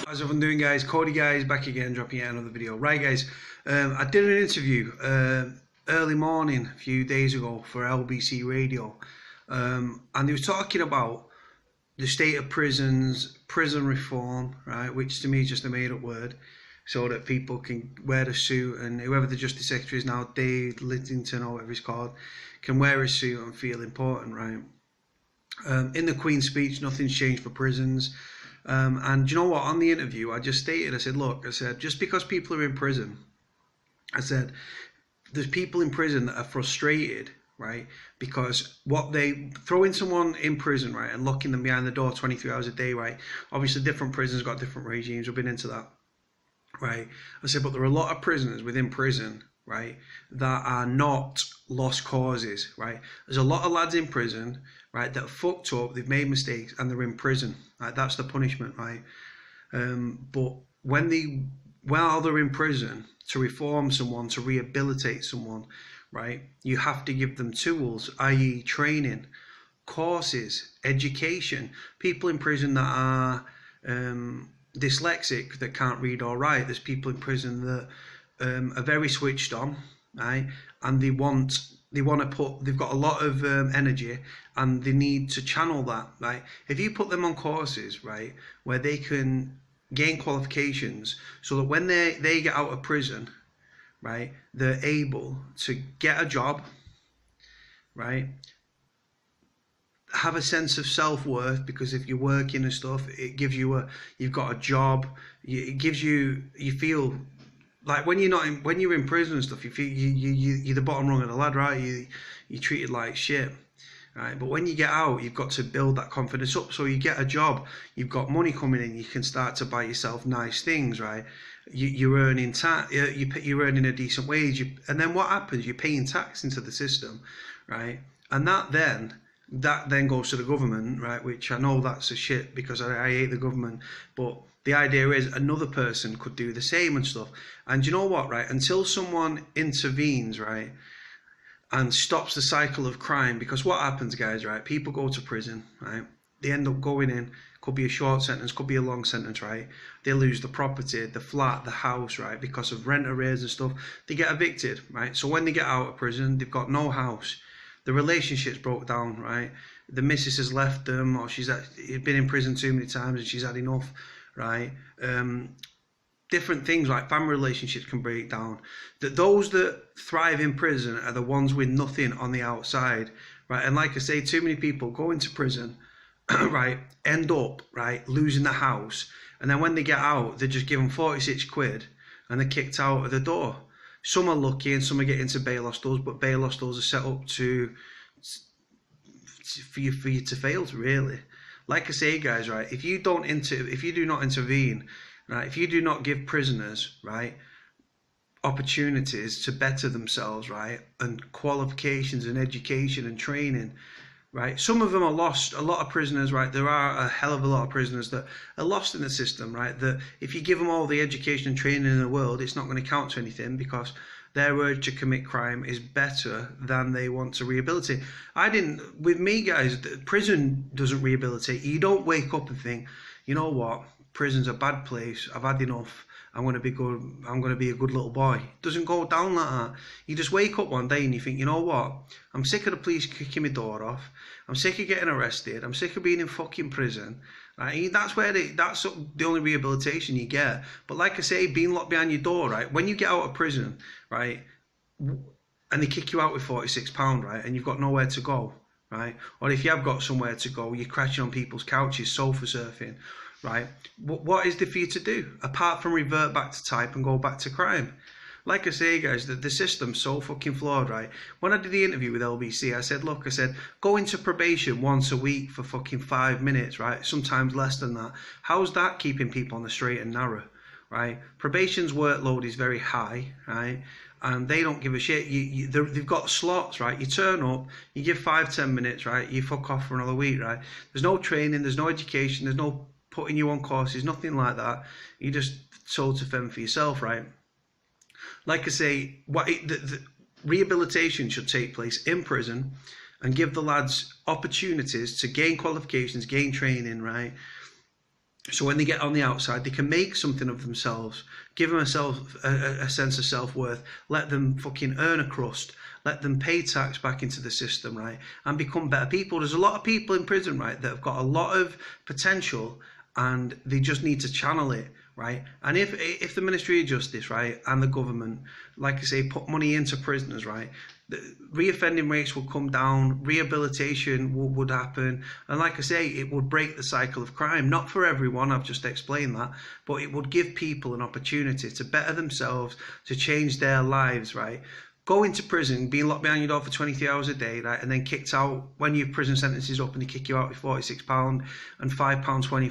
How's everyone doing, guys? Cody, guys, back again, dropping out another video. Right, guys, I did an interview early morning a few days ago for LBC Radio, and they were talking about the state of prisons, prison reform, right, which to me is just a made-up word, so that people can wear a suit, and whoever the Justice Secretary is now, Dave Littington or whatever he's called, can wear a suit and feel important, right? In the Queen's speech, nothing's changed for prisons. And you know what, on the interview, I just stated, I said, look, I said, just because people are in prison, I said, there's people in prison that are frustrated, right? Because what they throwing someone in prison, right, and locking them behind the door 23 hours a day, right? Obviously, different prisons got different regimes. We've been into that, right? I said, but there are a lot of prisoners within prison, right, that are not lost causes, right? There's a lot of lads in prison, right, that are fucked up, they've made mistakes, and they're in prison, right? That's the punishment, right? But while they're in prison, to reform someone, to rehabilitate someone, right, you have to give them tools, i.e. training, courses, education. People in prison that are dyslexic, that can't read or write. There's people in prison that are very switched on, right, and they've got a lot of energy, and they need to channel that, right? If you put them on courses, right, where they can gain qualifications, so that when they get out of prison, right, they're able to get a job, right, have a sense of self-worth, because if you're working and stuff, it gives you you've got a job, it gives you feel like when you're in prison and stuff, you feel you're the bottom rung of the ladder, right? You're treated like shit, right? But when you get out, you've got to build that confidence up. So you get a job, you've got money coming in, you can start to buy yourself nice things, right? You're earning tax, you're earning a decent wage, and then what happens? You're paying tax into the system, right? And that then goes to the government, right? Which I know that's a shit, because I hate the government, but the idea is another person could do the same and stuff. And you know what, right? Until someone intervenes, right, and stops the cycle of crime, because what happens, guys, right? People go to prison, right? They end up going in, could be a short sentence, could be a long sentence, right? They lose the property, the flat, the house, right? Because of rent arrears and stuff. They get evicted, right? So when they get out of prison, they've got no house. The relationship's broke down, right? The missus has left them, or she's been in prison too many times and she's had enough, right? Different things like family relationships can break down. Those that thrive in prison are the ones with nothing on the outside, right? And like I say, too many people go into prison, right, end up, right, losing the house, and then when they get out, they just give them 46 quid and they're kicked out of the door. Some are lucky and some are getting to bail hostels, but bail hostels are set up for you to fail, really. Like I say, guys, right, if you do not intervene, right, if you do not give prisoners, right, opportunities to better themselves, right, and qualifications and education and training, right, some of them are lost. A lot of prisoners, right, there are a hell of a lot of prisoners that are lost in the system, right, that if you give them all the education and training in the world, it's not going to count to anything, because their urge to commit crime is better than they want to rehabilitate. With me, guys, prison doesn't rehabilitate. You don't wake up and think, you know what, prison's a bad place, I've had enough, I'm going to be good, I'm going to be a good little boy. It doesn't go down like that. You just wake up one day and you think, you know what, I'm sick of the police kicking my door off, I'm sick of getting arrested, I'm sick of being in fucking prison. Right? That's the only rehabilitation you get. But like I say, being locked behind your door, right, when you get out of prison, right, and they kick you out with £46, right, and you've got nowhere to go, right, or if you have got somewhere to go, you're crashing on people's couches, sofa surfing, right, what is there for you to do apart from revert back to type and go back to crime? Like I say, guys, the system's so fucking flawed, right? When I did the interview with LBC, I said, look, I said, go into probation once a week for fucking 5 minutes, right? Sometimes less than that. How's that keeping people on the straight and narrow, right? Probation's workload is very high, right? And they don't give a shit. They've got slots, right? You turn up, you give 5-10 minutes, right? You fuck off for another week, right? There's no training, there's no education, there's no putting you on courses, nothing like that. You just told to fend for yourself, right? Like I say, the rehabilitation should take place in prison and give the lads opportunities to gain qualifications, gain training, right? So when they get on the outside, they can make something of themselves, give themselves a sense of self-worth, let them fucking earn a crust, let them pay tax back into the system, right, and become better people. There's a lot of people in prison, right, that have got a lot of potential and they just need to channel it, right? And if the Ministry of Justice, right, and the government, like I say, put money into prisoners, right, the reoffending rates will come down, rehabilitation would happen, and like I say, it would break the cycle of crime. Not for everyone, I've just explained that, but it would give people an opportunity to better themselves, to change their lives, right? Go into prison, being locked behind your door for 23 hours a day, right, and then kicked out when your prison sentence is up and they kick you out with £46 and £5.20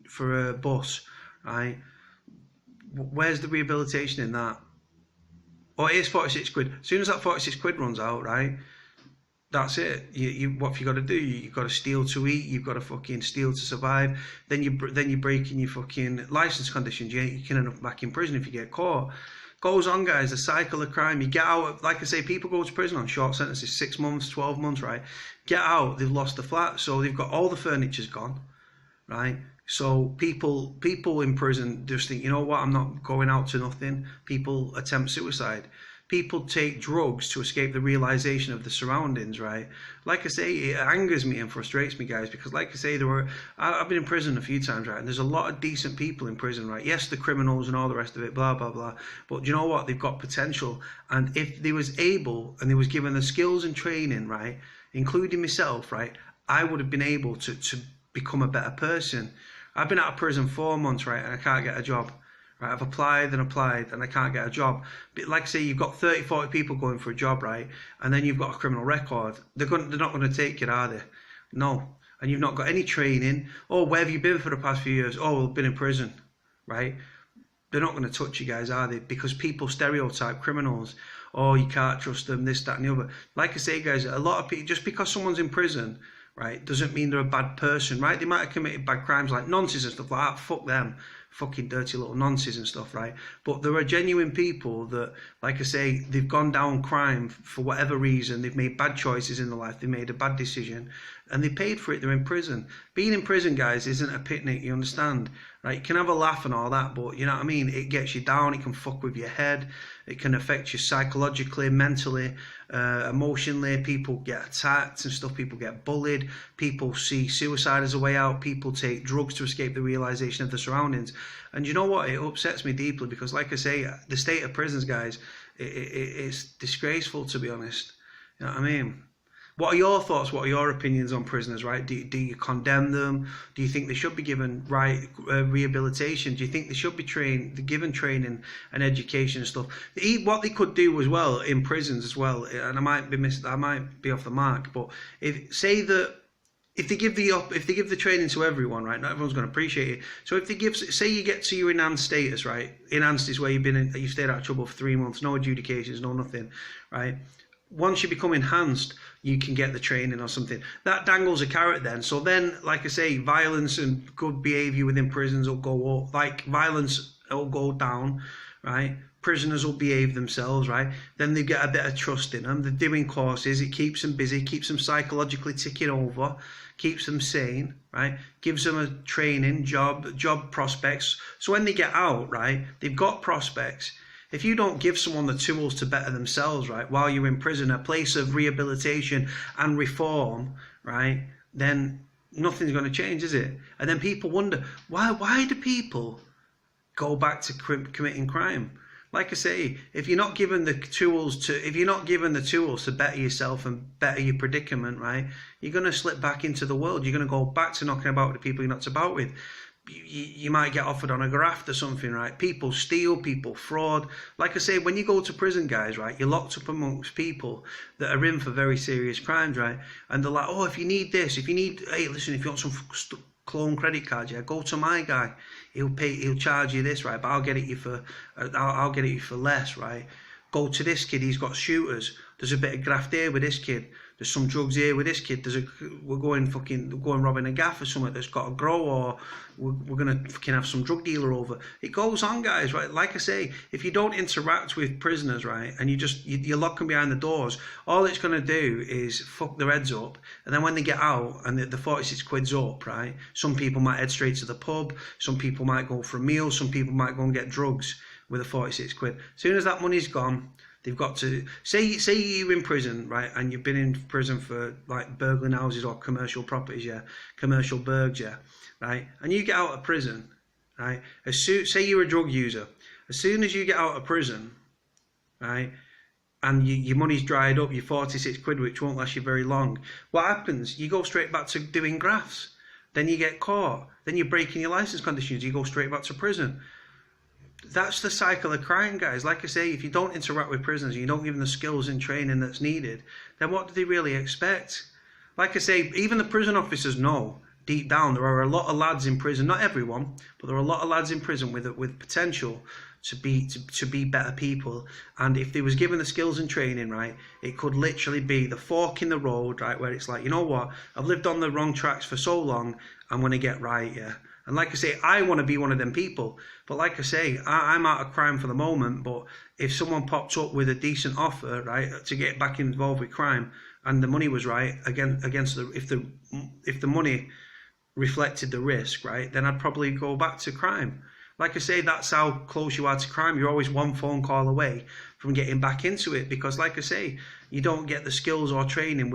for a bus, right? Where's the rehabilitation in that? Or it is 46 quid. As soon as that 46 quid runs out, right, that's it. What have you got to do? You've got to steal to eat. You've got to fucking steal to survive. Then you're breaking your fucking license conditions. You can end up back in prison if you get caught. Goes on, guys. The cycle of crime. You get out. Like I say, people go to prison on short sentences, 6 months, 12 months, right? Get out. They've lost the flat, so they've got all the furniture's gone, right? So people in prison just think, you know what, I'm not going out to nothing. People attempt suicide. People take drugs to escape the realization of the surroundings, right? Like I say, it angers me and frustrates me, guys, because like I say, I've been in prison a few times, right? And there's a lot of decent people in prison, right? Yes, the criminals and all the rest of it, blah, blah, blah. But you know what? They've got potential. And if they was able and they was given the skills and training, right, including myself, right, I would have been able to become a better person. I've been out of prison 4 months, right, and I can't get a job. Right, I've applied and I can't get a job. But like I say, you've got 30, 40 people going for a job, right, and then you've got a criminal record. They're not going to take you, are they? No. And you've not got any training. Oh, where have you been for the past few years? Oh, well, I've been in prison, right? They're not going to touch you guys, are they? Because people stereotype criminals. Oh, you can't trust them, this, that, and the other. Like I say, guys, a lot of people, just because someone's in prison, right, doesn't mean they're a bad person, right? They might have committed bad crimes like nonsense and stuff like that. Fuck them. Fucking dirty little nonsense and stuff, right? But there are genuine people that, like I say, they've gone down crime for whatever reason. They've made bad choices in their life. They made a bad decision and they paid for it. They're in prison. Being in prison, guys, isn't a picnic, you understand? Right? You can have a laugh and all that, but you know what I mean? It gets you down. It can fuck with your head. It can affect you psychologically, mentally, emotionally. People get attacked and stuff. People get bullied. People see suicide as a way out. People take drugs to escape the realization of the surroundings. And you know what? It upsets me deeply because, like I say, the state of prisons, guys, it's disgraceful, to be honest. You know what I mean? What are your thoughts? What are your opinions on prisoners, right? Do you condemn them? Do you think they should be given rehabilitation? Do you think they should be given training and education and stuff? What they could do as well in prisons as well, and I might be off the mark, but if they give the training to everyone, right? Not everyone's going to appreciate it. So if they say you get to your enhanced status, right? Enhanced is where you've stayed out of trouble for 3 months, no adjudications, no nothing, right? Once you become enhanced, you can get the training or something. That dangles a carrot then. So then, like I say, violence and good behaviour within prisons will go up. Like, violence will go down, right? Prisoners will behave themselves, right? Then they get a bit of trust in them. They're doing courses. It keeps them busy, keeps them psychologically ticking over, keeps them sane, right? Gives them a training, job prospects. So when they get out, right, they've got prospects. If you don't give someone the tools to better themselves, right, while you're in prison, a place of rehabilitation and reform, right, then nothing's going to change, is it? And then people wonder, why do people go back to committing crime? Like I say, if you're not given the tools to better yourself and better your predicament, right, you're going to slip back into the world. You're going to go back to knocking about with the people you're not about with. You might get offered on a graft or something, right? People steal, people fraud. Like I say, when you go to prison, guys, right, you're locked up amongst people that are in for very serious crimes, right? And they're like, oh, if you need this, hey, listen, if you want some clone credit card, yeah, go to my guy. He'll charge you this, right? But I'll get it you for less, right? go to this kid, he's got shooters. There's a bit of graft here with this kid. There's some drugs here with this kid. We're going robbing a gaff or something that's got to grow, or we're gonna fucking have some drug dealer over. It goes on, guys, right? Like I say, if you don't interact with prisoners, right, and you lock them behind the doors, all it's gonna do is fuck their heads up. And then when they get out and the 46 quid's up, right, some people might head straight to the pub, some people might go for a meal, some people might go and get drugs with a 46 quid. As soon as that money's gone, they've got to say you're in prison, right, and you've been in prison for like burgling houses or commercial properties, yeah, commercial burgs, yeah, right, and you get out of prison, right, say you're a drug user, as soon as you get out of prison, right, and your money's dried up, your 46 quid, which won't last you very long, what happens? You go straight back to doing grafts, then you get caught, then you're breaking your license conditions, you go straight back to prison. That's the cycle of crime, guys. Like I say, if you don't interact with prisoners, you don't give them the skills and training that's needed, then what do they really expect? Like I say, even the prison officers know deep down there are a lot of lads in prison, not everyone, but there are a lot of lads in prison with potential to be better people. And if they was given the skills and training, right, it could literally be the fork in the road, right, where it's like, you know what, I've lived on the wrong tracks for so long, I'm going to get right, yeah. And like I say, I want to be one of them people. But like I say, I'm out of crime for the moment. But if someone popped up with a decent offer, right, to get back involved with crime, and the money was right against if the money reflected the risk, right, then I'd probably go back to crime. Like I say, that's how close you are to crime. You're always one phone call away from getting back into it, because like I say, you don't get the skills or training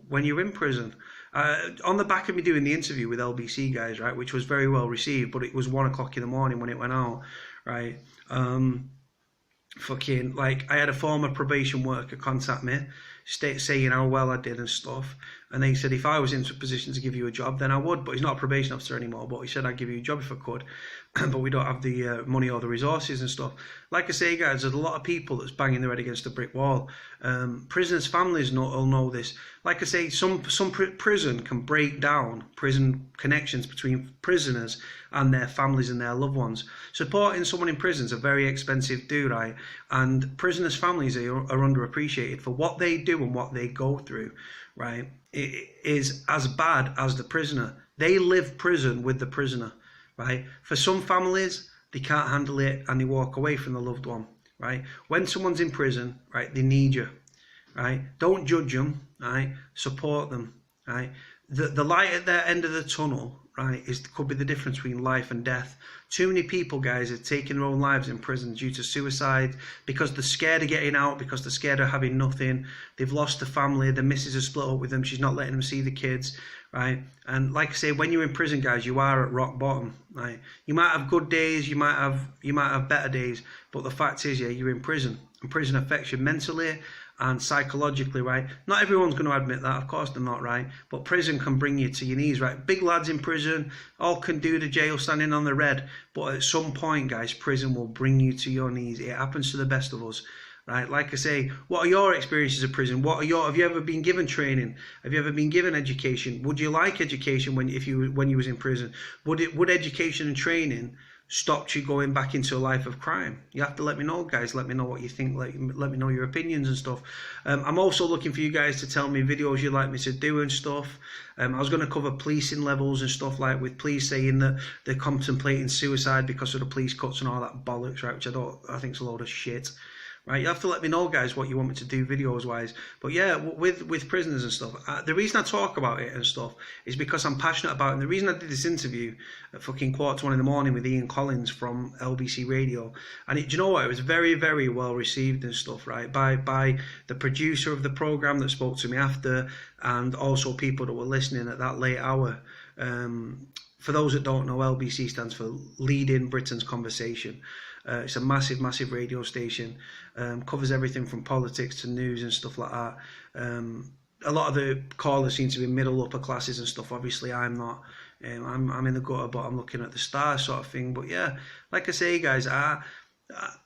when you're in prison. On the back of me doing the interview with LBC, guys, right, which was very well received, but it was 1 o'clock in the morning when it went out, right, fucking, like, I had a former probation worker contact me, saying how well I did and stuff, and they said if I was in a position to give you a job, then I would, but he's not a probation officer anymore, but he said I'd give you a job if I could, but we don't have the money or the resources and stuff. Like I say, guys, there's a lot of people that's banging their head against a brick wall. Prisoners' families will know this. Like I say, some prison can break down prison connections between prisoners and their families and their loved ones. Supporting someone in prison is a very expensive do, right? And prisoners' families are underappreciated for what they do and what they go through, right? It is as bad as the prisoner. They live prison with the prisoner, right? For some families, they can't handle it and they walk away from the loved one, right? When someone's in prison, right, they need you, right? Don't judge them, right? Support them, right? The light at the end of the tunnel, right, could be the difference between life and death. Too many people, guys, are taking their own lives in prison due to suicide, because they're scared of getting out, because they're scared of having nothing. They've lost the family, the missus has split up with them, she's not letting them see the kids, right? And like I say, when you're in prison, guys, you are at rock bottom, right? You might have good days, you might have better days, but the fact is, yeah, you're in prison, and prison affects you mentally and psychologically, right? Not everyone's going to admit that, of course they're not, right? But prison can bring you to your knees, right? Big lads in prison all can do the jail standing on the red, but at some point, guys, prison will bring you to your knees. It happens to the best of us, right? Like I say, what are your experiences of prison? Have you ever been given training? Have you ever been given education? Would you like education when you was in prison? Would education and training stopped you going back into a life of crime? You have to let me know, guys. Let me know what you think. Let me know your opinions and stuff. I'm also looking for you guys to tell me videos you'd like me to do and stuff. I was going to cover policing levels and stuff, like with police saying that they're contemplating suicide because of the police cuts and all that bollocks, right? Which I think is a load of shit. Right, you have to let me know, guys, what you want me to do videos wise. But yeah, with prisoners and stuff, the reason I talk about it and stuff is because I'm passionate about it. And the reason I did this interview at fucking 1:45 in the morning with Ian Collins from LBC Radio, and do you know what, it was very, very well received and stuff, right, by the producer of the program that spoke to me after, and also people that were listening at that late hour. For those that don't know, LBC stands for Leading Britain's Conversation. It's a massive, massive radio station. Covers everything from politics to news and stuff like that. A lot of the callers seem to be middle upper classes and stuff. Obviously, I'm not. I'm in the gutter, but I'm looking at the stars, sort of thing. But yeah, like I say, guys,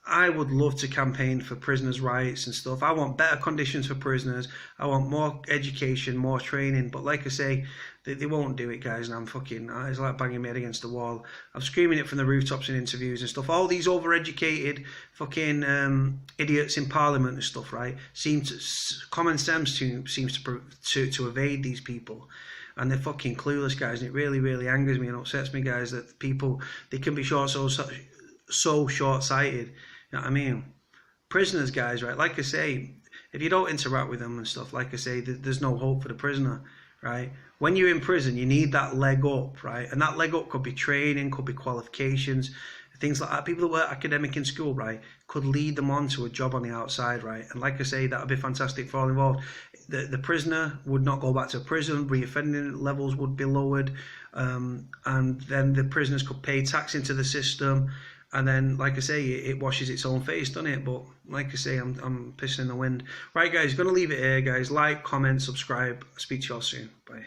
I would love to campaign for prisoners' rights and stuff. I want better conditions for prisoners. I want more education, more training. But like I say, they won't do it, guys. And I'm fucking, it's like banging my head against the wall. I'm screaming it from the rooftops in interviews and stuff. All these overeducated fucking idiots in Parliament and stuff, right? Common sense seems to evade these people. And they're fucking clueless, guys. And it really, really angers me and upsets me, guys, that people, they can be so short-sighted. You know what I mean? Prisoners, guys, right? Like I say, if you don't interact with them and stuff, like I say, there's no hope for the prisoner, right? When you're in prison, you need that leg up, right? And that leg up could be training, could be qualifications, things like that. People that were academic in school, right, could lead them on to a job on the outside, right? And like I say, that would be fantastic for all involved. The prisoner would not go back to prison, reoffending levels would be lowered, and then the prisoners could pay tax into the system. And then, like I say, it washes its own face, doesn't it? But like I say, I'm pissing in the wind. Right, guys, going to leave it here, guys. Like, comment, subscribe. Speak to y'all soon. Bye.